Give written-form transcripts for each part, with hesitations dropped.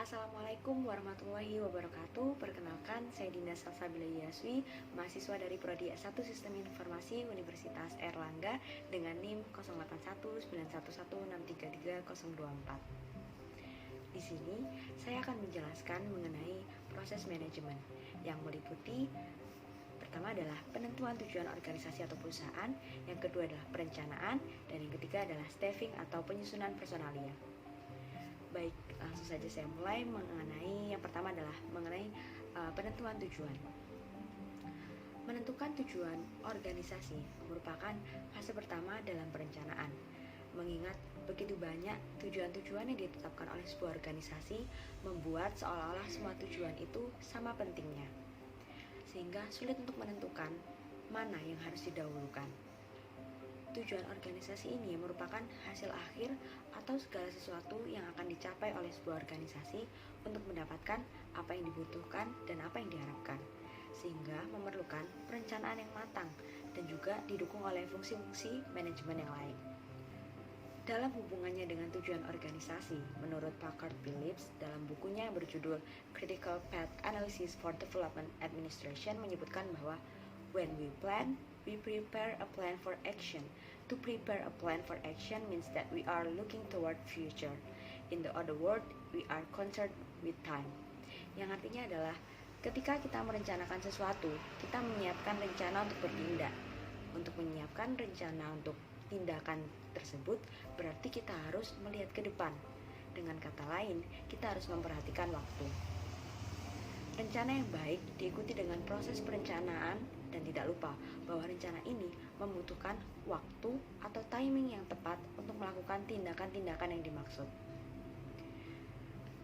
Assalamualaikum warahmatullahi wabarakatuh. Perkenalkan, saya Dinda Salsabila Yaswi, mahasiswa dari Prodi S1 Sistem Informasi Universitas Airlangga dengan NIM 081911633024. Di sini, saya akan menjelaskan mengenai proses manajemen yang meliputi pertama adalah penentuan tujuan organisasi atau perusahaan, yang kedua adalah perencanaan, dan yang ketiga adalah staffing atau penyusunan personalia. Baik, langsung saja saya mulai mengenai yang pertama adalah mengenai penentuan tujuan. Menentukan tujuan organisasi merupakan fase pertama dalam perencanaan. Mengingat begitu banyak tujuan-tujuan yang ditetapkan oleh sebuah organisasi, membuat seolah-olah semua tujuan itu sama pentingnya, sehingga sulit untuk menentukan mana yang harus didahulukan. Tujuan organisasi ini merupakan hasil akhir atau segala sesuatu yang akan dicapai oleh sebuah organisasi untuk mendapatkan apa yang dibutuhkan dan apa yang diharapkan, sehingga memerlukan perencanaan yang matang dan juga didukung oleh fungsi-fungsi manajemen yang lain. Dalam hubungannya dengan tujuan organisasi, menurut Packard Phillips dalam bukunya yang berjudul Critical Path Analysis for Development Administration menyebutkan bahwa when we plan, we prepare a plan for action. To prepare a plan for action means that we are looking toward future. In the other word, we are concerned with time. Yang artinya adalah ketika kita merencanakan sesuatu, kita menyiapkan rencana untuk bertindak. Untuk menyiapkan rencana untuk tindakan tersebut, berarti kita harus melihat ke depan. Dengan kata lain, kita harus memperhatikan waktu. Rencana yang baik diikuti dengan proses perencanaan dan tidak lupa bahwa rencana ini membutuhkan waktu atau timing yang tepat untuk melakukan tindakan-tindakan yang dimaksud.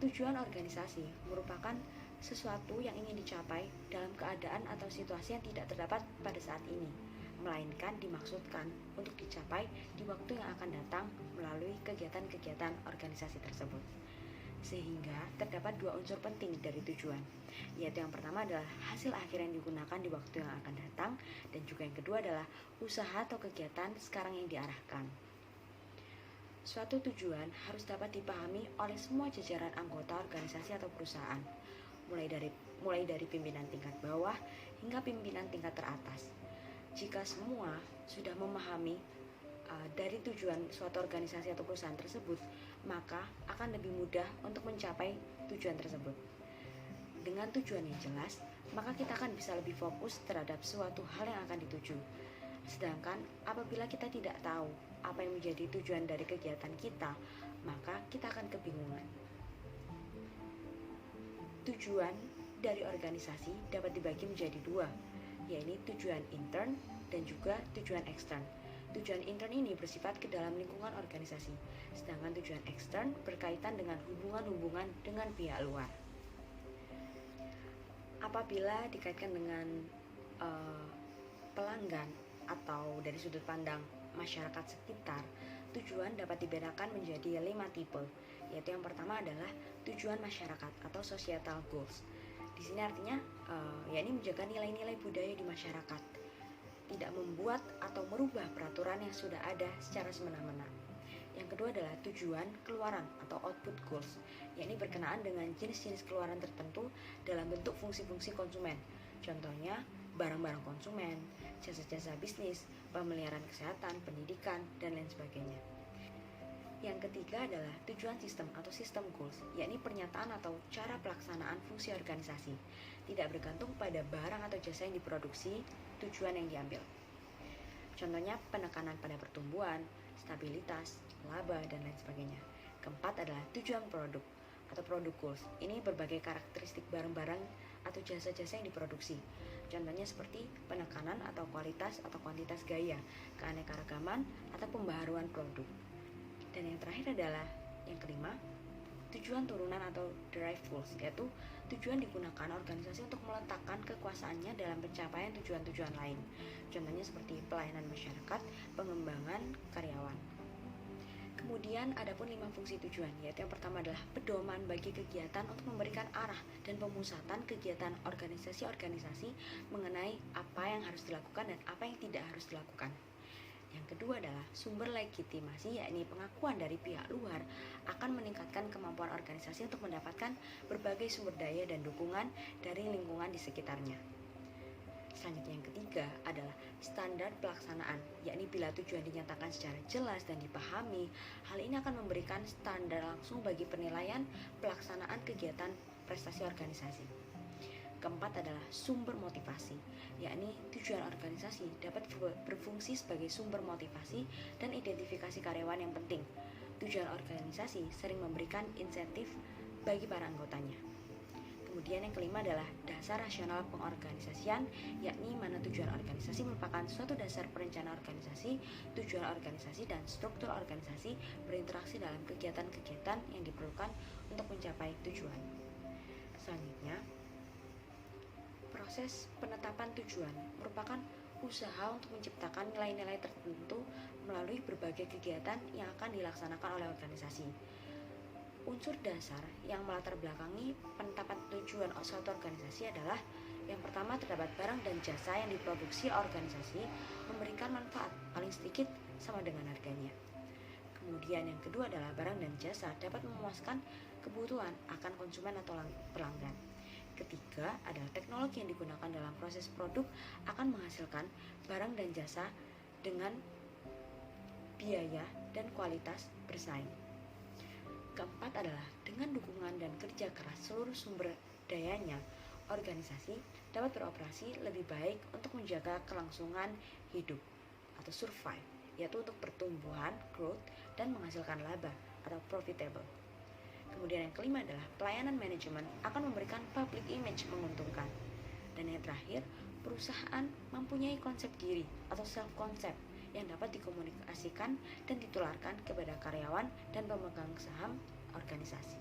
Tujuan organisasi merupakan sesuatu yang ingin dicapai dalam keadaan atau situasi yang tidak terdapat pada saat ini, melainkan dimaksudkan untuk dicapai di waktu yang akan datang melalui kegiatan-kegiatan organisasi tersebut. Sehingga terdapat dua unsur penting dari tujuan, yaitu yang pertama adalah hasil akhir yang digunakan di waktu yang akan datang, dan juga yang kedua adalah usaha atau kegiatan sekarang yang diarahkan. Suatu tujuan harus dapat dipahami oleh semua jajaran anggota organisasi atau perusahaan, mulai dari pimpinan tingkat bawah hingga pimpinan tingkat teratas. Jika semua sudah memahami dari tujuan suatu organisasi atau perusahaan tersebut, maka akan lebih mudah untuk mencapai tujuan tersebut. Dengan tujuan yang jelas, maka kita akan bisa lebih fokus terhadap suatu hal yang akan dituju. Sedangkan apabila kita tidak tahu apa yang menjadi tujuan dari kegiatan kita, maka kita akan kebingungan. Tujuan dari organisasi dapat dibagi menjadi dua, yaitu tujuan intern dan juga tujuan ekstern. Tujuan intern ini bersifat ke dalam lingkungan organisasi, sedangkan tujuan ekstern berkaitan dengan hubungan-hubungan dengan pihak luar. Apabila dikaitkan dengan pelanggan atau dari sudut pandang masyarakat sekitar, tujuan dapat dibedakan menjadi 5 tipe, yaitu yang pertama adalah tujuan masyarakat atau societal goals. Di sini artinya yakni menjaga nilai-nilai budaya di masyarakat, tidak membuat atau merubah peraturan yang sudah ada secara semena-mena. Yang kedua adalah tujuan keluaran atau output goals, yakni berkenaan dengan jenis-jenis keluaran tertentu dalam bentuk fungsi-fungsi konsumen. Contohnya, barang-barang konsumen, jasa-jasa bisnis, pemeliharaan kesehatan, pendidikan, dan lain sebagainya. Yang ketiga adalah tujuan sistem atau system goals, yakni pernyataan atau cara pelaksanaan fungsi organisasi, tidak bergantung pada barang atau jasa yang diproduksi, tujuan yang diambil. Contohnya penekanan pada pertumbuhan, stabilitas, laba, dan lain sebagainya. Keempat adalah tujuan produk atau produk goals. Ini berbagai karakteristik barang-barang atau jasa-jasa yang diproduksi. Contohnya seperti penekanan atau kualitas atau kuantitas gaya, keanekaragaman, atau pembaharuan produk. Dan yang terakhir adalah yang kelima, tujuan turunan atau derived goals, yaitu tujuan digunakan organisasi untuk meletakkan kekuasaannya dalam pencapaian tujuan-tujuan lain. Contohnya seperti pelayanan masyarakat, pengembangan karyawan. Kemudian ada pun 5 fungsi tujuan, yaitu yang pertama adalah pedoman bagi kegiatan untuk memberikan arah dan pemusatan kegiatan organisasi-organisasi mengenai apa yang harus dilakukan dan apa yang tidak harus dilakukan. Yang kedua adalah sumber legitimasi, yakni pengakuan dari pihak luar akan meningkatkan kemampuan organisasi untuk mendapatkan berbagai sumber daya dan dukungan dari lingkungan di sekitarnya. Selanjutnya yang ketiga adalah standar pelaksanaan, yakni bila tujuan dinyatakan secara jelas dan dipahami, hal ini akan memberikan standar langsung bagi penilaian pelaksanaan kegiatan prestasi organisasi. Keempat adalah sumber motivasi, yakni tujuan organisasi dapat berfungsi sebagai sumber motivasi dan identifikasi karyawan yang penting. Tujuan organisasi sering memberikan insentif bagi para anggotanya. Kemudian yang kelima adalah dasar rasional pengorganisasian, yakni mana tujuan organisasi merupakan suatu dasar perencanaan organisasi, tujuan organisasi dan struktur organisasi berinteraksi dalam kegiatan-kegiatan yang diperlukan untuk mencapai tujuan. Selanjutnya, proses penetapan tujuan merupakan usaha untuk menciptakan nilai-nilai tertentu melalui berbagai kegiatan yang akan dilaksanakan oleh organisasi. Unsur dasar yang melatar belakangi penetapan tujuan suatu organisasi adalah yang pertama, terdapat barang dan jasa yang diproduksi organisasi memberikan manfaat paling sedikit sama dengan harganya. Kemudian yang kedua adalah barang dan jasa dapat memuaskan kebutuhan akan konsumen atau pelanggan. Ketiga adalah teknologi yang digunakan dalam proses produk akan menghasilkan barang dan jasa dengan biaya dan kualitas bersaing. Keempat adalah dengan dukungan dan kerja keras seluruh sumber dayanya, organisasi dapat beroperasi lebih baik untuk menjaga kelangsungan hidup atau survive, yaitu untuk pertumbuhan, growth, dan menghasilkan laba atau profitable. Kemudian yang kelima adalah pelayanan manajemen akan memberikan public image menguntungkan. Dan yang terakhir, perusahaan mempunyai konsep diri atau self-concept yang dapat dikomunikasikan dan ditularkan kepada karyawan dan pemegang saham organisasi.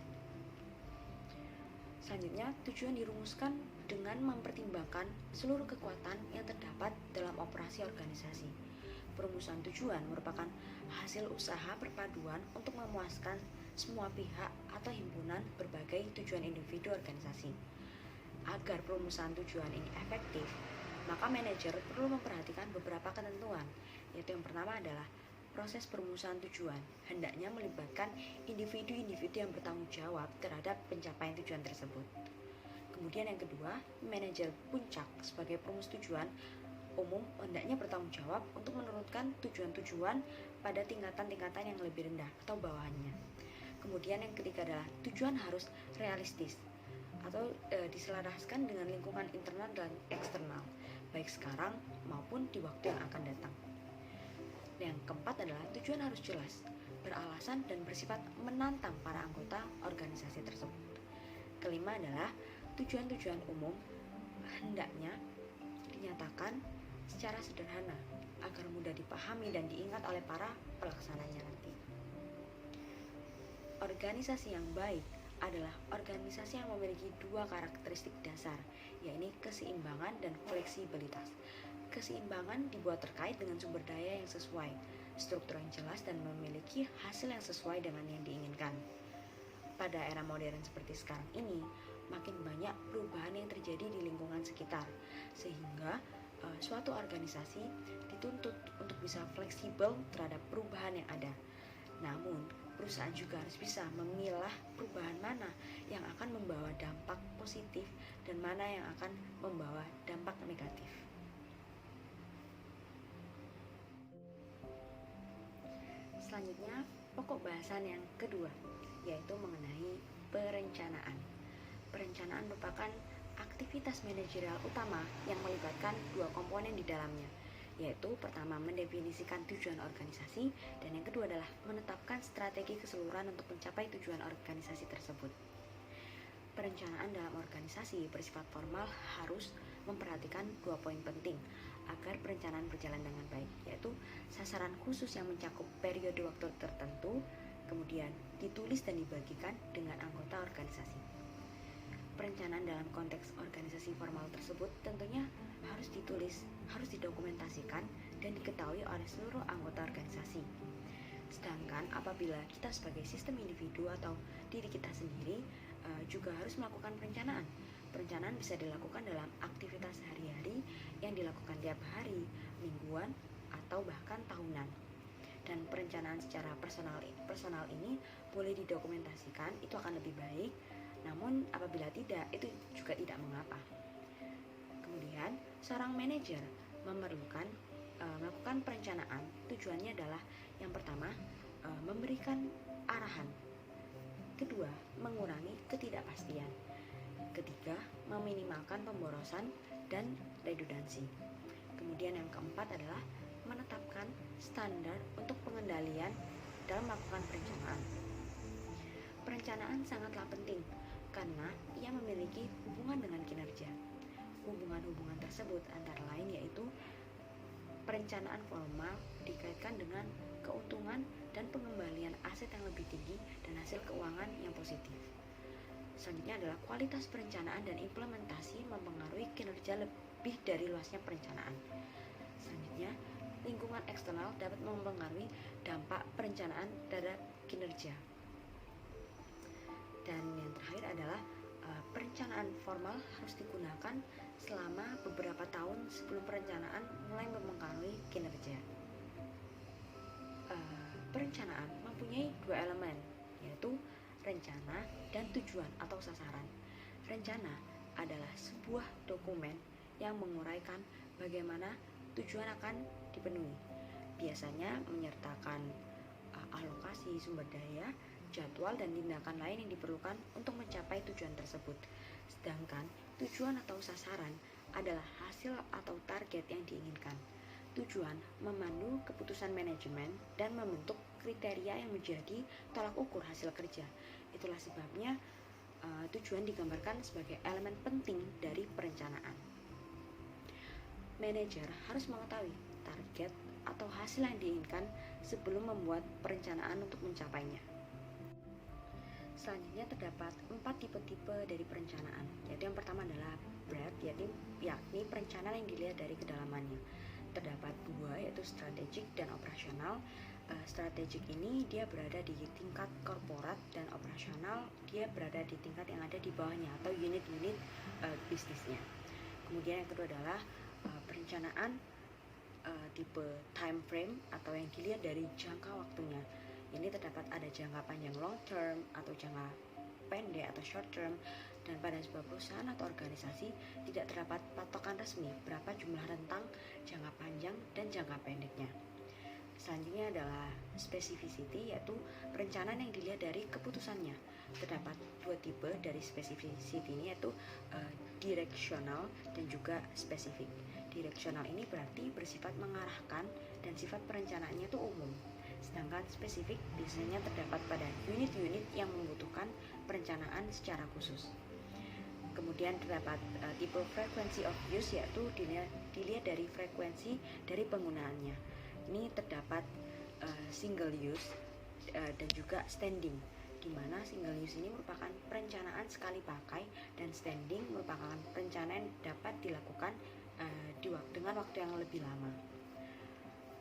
Selanjutnya, tujuan dirumuskan dengan mempertimbangkan seluruh kekuatan yang terdapat dalam operasi organisasi. Perumusan tujuan merupakan hasil usaha perpaduan untuk memuaskan semua pihak atau himpunan berbagai tujuan individu organisasi. Agar perumusan tujuan ini efektif, maka manajer perlu memperhatikan beberapa ketentuan, yaitu yang pertama adalah proses perumusan tujuan hendaknya melibatkan individu-individu yang bertanggung jawab terhadap pencapaian tujuan tersebut. Kemudian yang kedua, manajer puncak sebagai perumus tujuan umum hendaknya bertanggung jawab untuk menurunkan tujuan-tujuan pada tingkatan-tingkatan yang lebih rendah atau bawahannya. Kemudian yang ketiga adalah tujuan harus realistis atau diselaraskan dengan lingkungan internal dan eksternal, baik sekarang maupun di waktu yang akan datang. Yang keempat adalah tujuan harus jelas, beralasan dan bersifat menantang para anggota organisasi tersebut. Kelima adalah tujuan-tujuan umum hendaknya dinyatakan secara sederhana agar mudah dipahami dan diingat oleh para pelaksananya nanti. Organisasi yang baik adalah organisasi yang memiliki dua karakteristik dasar, yaitu keseimbangan dan fleksibilitas. Keseimbangan dibuat terkait dengan sumber daya yang sesuai, struktur yang jelas, dan memiliki hasil yang sesuai dengan yang diinginkan. Pada era modern seperti sekarang ini, makin banyak perubahan yang terjadi di lingkungan sekitar, sehingga suatu organisasi dituntut untuk bisa fleksibel terhadap perubahan yang ada. Namun, perusahaan juga harus bisa memilah perubahan mana yang akan membawa dampak positif dan mana yang akan membawa dampak negatif. Selanjutnya, pokok bahasan yang kedua, yaitu mengenai perencanaan. Perencanaan merupakan aktivitas manajerial utama yang melibatkan dua komponen di dalamnya, yaitu pertama mendefinisikan tujuan organisasi dan yang kedua adalah menetapkan strategi keseluruhan untuk mencapai tujuan organisasi tersebut. Perencanaan dalam organisasi bersifat formal harus memperhatikan dua poin penting agar perencanaan berjalan dengan baik, yaitu sasaran khusus yang mencakup periode waktu tertentu, kemudian ditulis dan dibagikan dengan anggota organisasi. Perencanaan dalam konteks organisasi formal tersebut tentunya harus ditulis, harus didokumentasikan dan diketahui oleh seluruh anggota organisasi. Sedangkan apabila kita sebagai sistem individu atau diri kita sendiri juga harus melakukan perencanaan. Perencanaan bisa dilakukan dalam aktivitas sehari-hari yang dilakukan tiap hari, mingguan, atau bahkan tahunan. Dan perencanaan secara personal ini boleh didokumentasikan, itu akan lebih baik. Namun apabila tidak, itu juga tidak mengapa. Kemudian seorang manajer memerlukan melakukan perencanaan. Tujuannya adalah yang pertama, memberikan arahan. Kedua, mengurangi ketidakpastian. Ketiga, meminimalkan pemborosan dan redundansi. Kemudian yang keempat adalah menetapkan standar untuk pengendalian dalam melakukan perencanaan. Perencanaan sangatlah penting karena ia memiliki hubungan dengan kinerja. Hubungan-hubungan tersebut antara lain yaitu perencanaan formal dikaitkan dengan keuntungan dan pengembalian aset yang lebih tinggi dan hasil keuangan yang positif. Selanjutnya adalah kualitas perencanaan dan implementasi mempengaruhi kinerja lebih dari luasnya perencanaan. Selanjutnya, lingkungan eksternal dapat mempengaruhi dampak perencanaan terhadap kinerja. Dan yang terakhir adalah perencanaan formal harus digunakan selama beberapa tahun sebelum perencanaan mulai mempengaruhi kinerja. Perencanaan mempunyai dua elemen, yaitu rencana dan tujuan atau sasaran. Rencana adalah sebuah dokumen yang menguraikan bagaimana tujuan akan dipenuhi. Biasanya menyertakan alokasi sumber daya, jadwal, dan tindakan lain yang diperlukan untuk mencapai tujuan tersebut. Sedangkan tujuan atau sasaran adalah hasil atau target yang diinginkan. Tujuan memandu keputusan manajemen dan membentuk kriteria yang menjadi tolak ukur hasil kerja. Itulah sebabnya tujuan digambarkan sebagai elemen penting dari perencanaan. Manajer harus mengetahui target atau hasil yang diinginkan sebelum membuat perencanaan untuk mencapainya. Selanjutnya terdapat 4 tipe-tipe dari perencanaan, yaitu yang pertama adalah breadth, yakni perencanaan yang dilihat dari kedalamannya. Terdapat 2, yaitu strategik dan operasional. Strategik ini dia berada di tingkat korporat dan operasional dia berada di tingkat yang ada di bawahnya atau unit-unit bisnisnya. Kemudian yang kedua adalah perencanaan tipe time frame atau yang dilihat dari jangka waktunya. Ini terdapat ada jangka panjang long term atau jangka pendek atau short term, dan pada sebuah perusahaan atau organisasi tidak terdapat patokan resmi berapa jumlah rentang jangka panjang dan jangka pendeknya. Selanjutnya adalah specificity, yaitu perencanaan yang dilihat dari keputusannya. Terdapat 2 tipe dari specificity ini, yaitu direksional dan juga spesifik. Direksional ini berarti bersifat mengarahkan dan sifat perencanaannya itu umum. Sedangkan spesifik biasanya terdapat pada unit-unit yang membutuhkan perencanaan secara khusus. Kemudian terdapat tipe frequency of use, yaitu dilihat dari frekuensi dari penggunaannya. Ini terdapat single use dan juga standing, di mana single use ini merupakan perencanaan sekali pakai dan standing merupakan perencanaan yang dapat dilakukan dengan waktu yang lebih lama.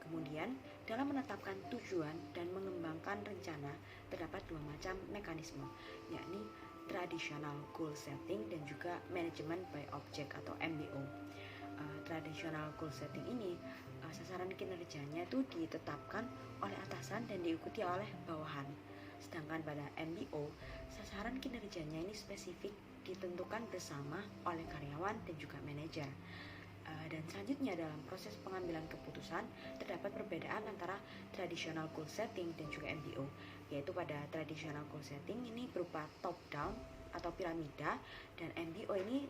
Kemudian, dalam menetapkan tujuan dan mengembangkan rencana, terdapat 2 macam mekanisme, yakni traditional goal setting dan juga management by object atau MBO. Traditional goal setting ini sasaran kinerjanya itu ditetapkan oleh atasan dan diikuti oleh bawahan. Sedangkan pada MBO, sasaran kinerjanya ini spesifik ditentukan bersama oleh karyawan dan juga manajer. Dan selanjutnya dalam proses pengambilan keputusan terdapat perbedaan antara traditional goal setting dan juga MBO, yaitu pada traditional goal setting ini berupa top down atau piramida, dan MBO ini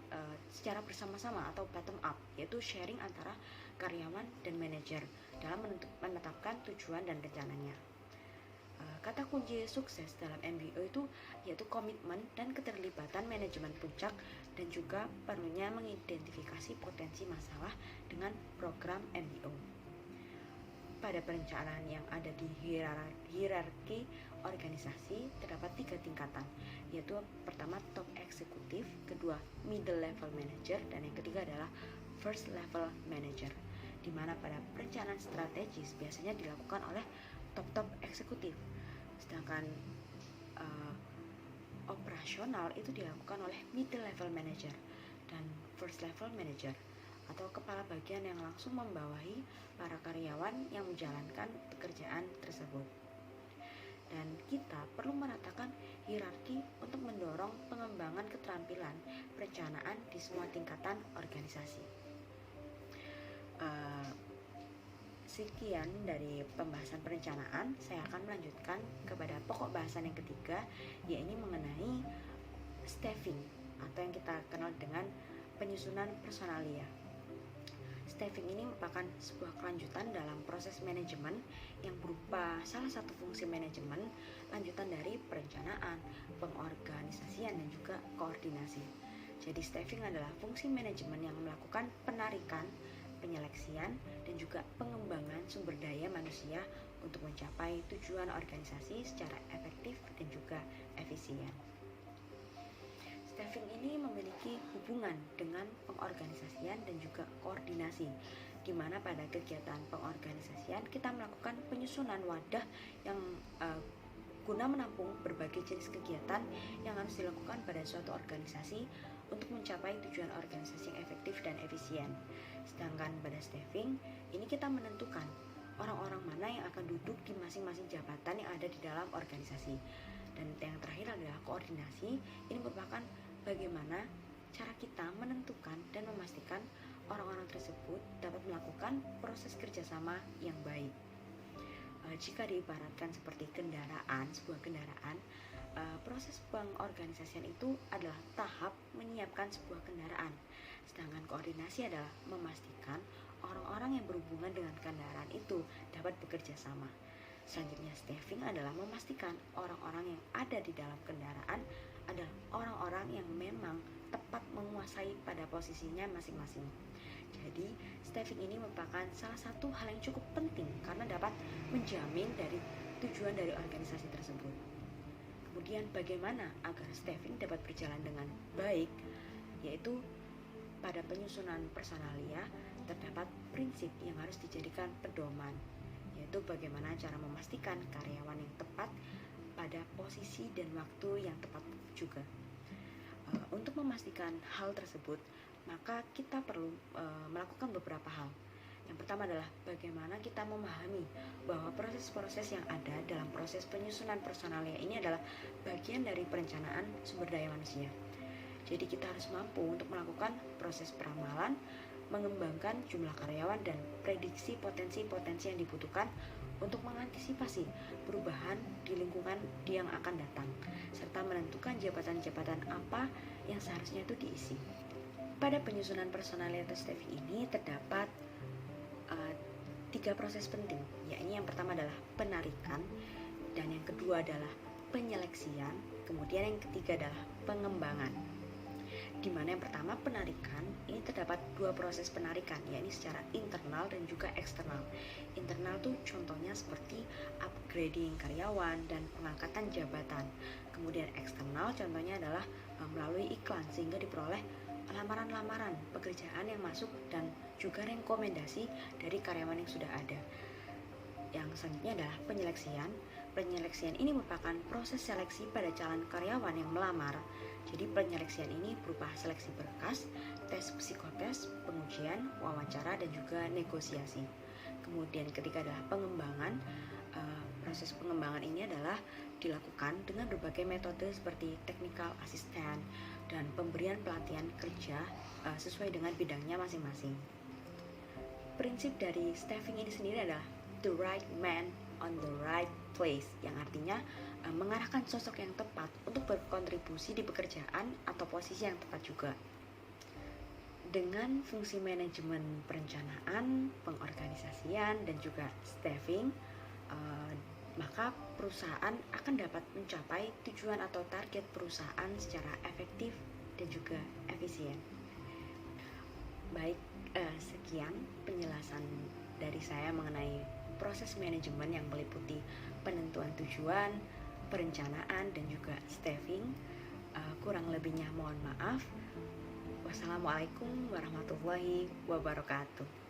secara bersama-sama atau bottom up, yaitu sharing antara karyawan dan manajer dalam menetapkan tujuan dan rencananya. Kata kunci sukses dalam MBO itu yaitu komitmen dan keterlibatan manajemen puncak dan juga perlunya mengidentifikasi potensi masalah dengan program MBO. Pada perencanaan yang ada di hierarki organisasi terdapat 3 tingkatan, yaitu pertama top eksekutif, kedua middle level manager, dan yang ketiga adalah first level manager, di mana pada perencanaan strategis biasanya dilakukan oleh top eksekutif, sedangkan operasional itu dilakukan oleh middle level manager dan first level manager atau kepala bagian yang langsung membawahi para karyawan yang menjalankan pekerjaan tersebut. Dan kita perlu meratakan hierarki untuk mendorong pengembangan keterampilan perencanaan di semua tingkatan organisasi. Sekian dari pembahasan perencanaan. Saya akan melanjutkan kepada pokok bahasan yang ketiga, yaitu mengenai staffing atau yang kita kenal dengan penyusunan personalia. Staffing ini merupakan sebuah kelanjutan dalam proses manajemen yang berupa salah satu fungsi manajemen lanjutan dari perencanaan, pengorganisasian, dan juga koordinasi. Jadi staffing adalah fungsi manajemen yang melakukan penarikan, penyeleksian, dan juga pengembangan sumber daya manusia untuk mencapai tujuan organisasi secara efektif dan juga efisien. Staffing ini memiliki hubungan dengan pengorganisasian dan juga koordinasi, di mana pada kegiatan pengorganisasian kita melakukan penyusunan wadah yang guna menampung berbagai jenis kegiatan yang harus dilakukan pada suatu organisasi untuk mencapai tujuan organisasi yang efektif dan efisien. Sedangkan pada staffing, ini kita menentukan orang-orang mana yang akan duduk di masing-masing jabatan yang ada di dalam organisasi. Dan yang terakhir adalah koordinasi. Ini merupakan bagaimana cara kita menentukan dan memastikan orang-orang tersebut dapat melakukan proses kerjasama yang baik. Jika diibaratkan seperti sebuah kendaraan, proses pengorganisasian itu adalah tahap menyiapkan sebuah kendaraan. Sedangkan koordinasi adalah memastikan orang-orang yang berhubungan dengan kendaraan itu dapat bekerja sama. Selanjutnya, staffing adalah memastikan orang-orang yang ada di dalam kendaraan adalah orang-orang yang memang tepat menguasai pada posisinya masing-masing. Jadi, staffing ini merupakan salah satu hal yang cukup penting karena dapat menjamin dari tujuan dari organisasi tersebut. Kemudian, bagaimana agar staffing dapat berjalan dengan baik, yaitu pada penyusunan personalia terdapat prinsip yang harus dijadikan pedoman, yaitu bagaimana cara memastikan karyawan yang tepat pada posisi dan waktu yang tepat juga. Untuk memastikan hal tersebut, maka kita perlu melakukan beberapa hal. Yang pertama adalah bagaimana kita memahami bahwa proses-proses yang ada dalam proses penyusunan personalia ini adalah bagian dari perencanaan sumber daya manusia. Jadi kita harus mampu untuk melakukan proses peramalan, mengembangkan jumlah karyawan, dan prediksi potensi-potensi yang dibutuhkan untuk mengantisipasi perubahan di lingkungan yang akan datang, serta menentukan jabatan-jabatan apa yang seharusnya itu diisi. Pada penyusunan personalia atau staffing ini terdapat 3 proses penting, yakni yang pertama adalah penarikan, dan yang kedua adalah penyeleksian, kemudian yang ketiga adalah pengembangan. Di mana yang pertama penarikan, ini terdapat 2 proses penarikan, yakni secara internal dan juga eksternal. Internal tuh contohnya seperti upgrading karyawan dan pengangkatan jabatan. Kemudian eksternal contohnya adalah melalui iklan sehingga diperoleh lamaran-lamaran pekerjaan yang masuk dan juga rekomendasi dari karyawan yang sudah ada. Yang selanjutnya adalah penyeleksian. Penyeleksian ini merupakan proses seleksi pada calon karyawan yang melamar. Jadi penyeleksian ini berupa seleksi berkas, tes psikotes, pengujian, wawancara, dan juga negosiasi. Kemudian ketiga adalah pengembangan. Proses pengembangan ini adalah dilakukan dengan berbagai metode seperti technical assistant dan pemberian pelatihan kerja sesuai dengan bidangnya masing-masing. Prinsip dari staffing ini sendiri adalah the right man on the right place, yang artinya mengarahkan sosok yang tepat untuk berkontribusi di pekerjaan atau posisi yang tepat juga. Dengan fungsi manajemen perencanaan, pengorganisasian, dan juga staffing, maka perusahaan akan dapat mencapai tujuan atau target perusahaan secara efektif dan juga efisien. Baik, sekian penjelasan dari saya mengenai proses manajemen yang meliputi penentuan tujuan, perencanaan, dan juga staffing. Kurang lebihnya mohon maaf. Wassalamualaikum warahmatullahi wabarakatuh.